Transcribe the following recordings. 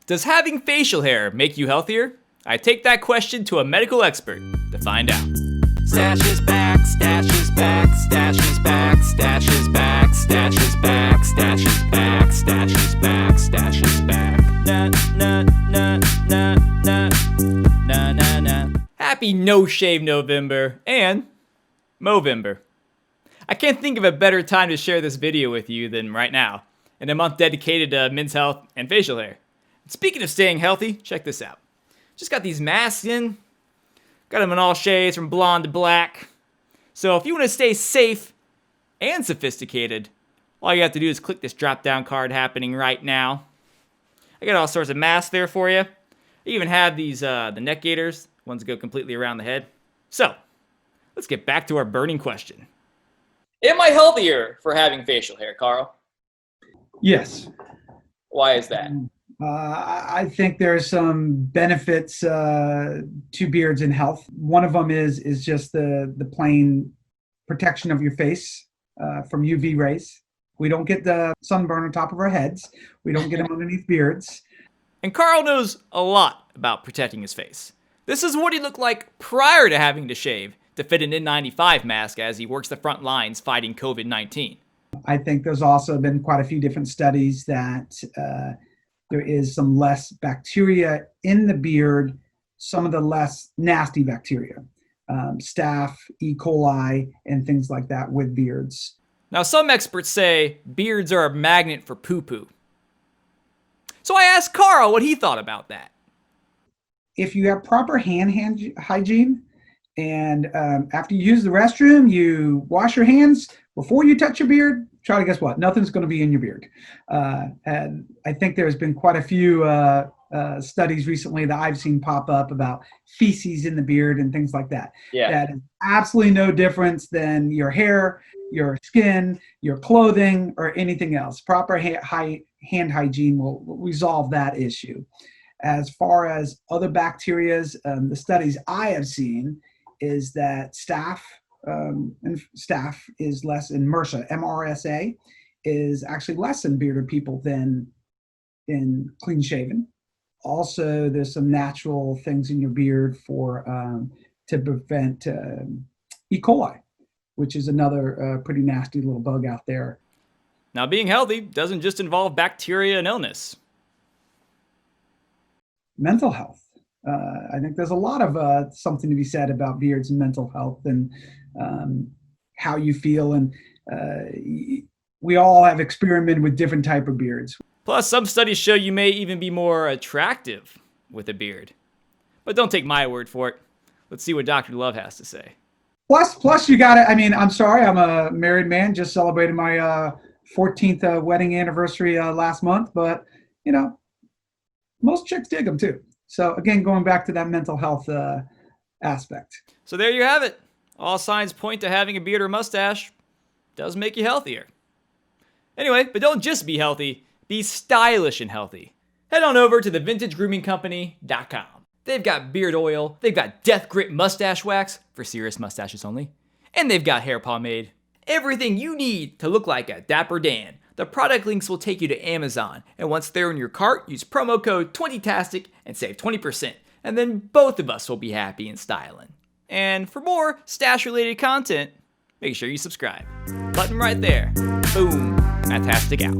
Does having facial hair make you healthier? I take that question to a medical expert to find out. Stache is back, Stache is back, Stache is back, Stache is back, Stache is back, Stache is back, Stache is back, Stache is back. Na na na na na na na na. Happy No-Shave November and Movember. I can't think of a better time to share this video with you than right now, in a month dedicated to men's health and facial hair. Speaking of staying healthy, check this out. Just got these masks in. Got them in all shades from blonde to black. So if you want to stay safe and sophisticated, all you have to do is click this drop-down card happening right now. I got all sorts of masks there for you. I even have these, the neck gaiters, ones that go completely around the head. So, let's get back to our burning question. Am I healthier for having facial hair, Carl? Yes. Why is that? I think there's some benefits to beards in health. One of them is just the plain protection of your face from UV rays. We don't get the sunburn on top of our heads. We don't get them underneath beards. And Carl knows a lot about protecting his face. This is what he looked like prior to having to shave to fit an N95 mask as he works the front lines fighting COVID-19. I think there's also been quite a few different studies that there is some less bacteria in the beard, some of the less nasty bacteria, staph, E. coli, and things like that with beards. Now, some experts say beards are a magnet for poo-poo. So I asked Carl what he thought about that. If you have proper hand hygiene, and after you use the restroom, you wash your hands before you touch your beard, try to guess what? Nothing's going to be in your beard. And I think there's been quite a few studies recently that I've seen pop up about feces in the beard and things like that. Yeah. That is absolutely no difference than your hair, your skin, your clothing, or anything else. Proper hand hygiene will resolve that issue. As far as other bacterias, the studies I have seen is that staph is less in MRSA. MRSA is actually less in bearded people than in clean shaven. Also, there's some natural things in your beard for to prevent E. coli, which is another pretty nasty little bug out there. Now, being healthy doesn't just involve bacteria and illness. Mental health. I think there's a lot of something to be said about beards and mental health and how you feel. And we all have experimented with different type of beards. Plus, some studies show you may even be more attractive with a beard. But don't take my word for it. Let's see what Dr. Love has to say. Plus you got it. I mean, I'm sorry, I'm a married man, just celebrated my 14th wedding anniversary last month. But, you know, most chicks dig them too. So again, going back to that mental health aspect. So there you have it. All signs point to having a beard or mustache does make you healthier. Anyway, but don't just be healthy, be stylish and healthy. Head on over to thevintagegroomingcompany.com. They've got beard oil, they've got Death Grip Mustache Wax for serious mustaches only, and they've got hair pomade. Everything you need to look like a Dapper Dan. The product links will take you to Amazon, and once they're in your cart, use promo code 20tastic and save 20%, and then both of us will be happy and styling. And for more Stache-related content, make sure you subscribe. Button right there. Boom. Matt Tastic out.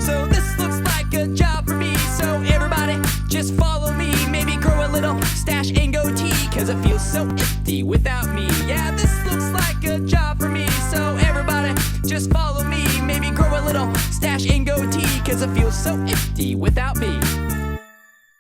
So this looks like a job for me, so everybody just follow me. Maybe grow a little stash and goatee, cause it feels so empty without me. Yeah, this looks like a job for me, so everybody just follow me. Maybe grow a little stash and goatee, cause it feels so empty without me.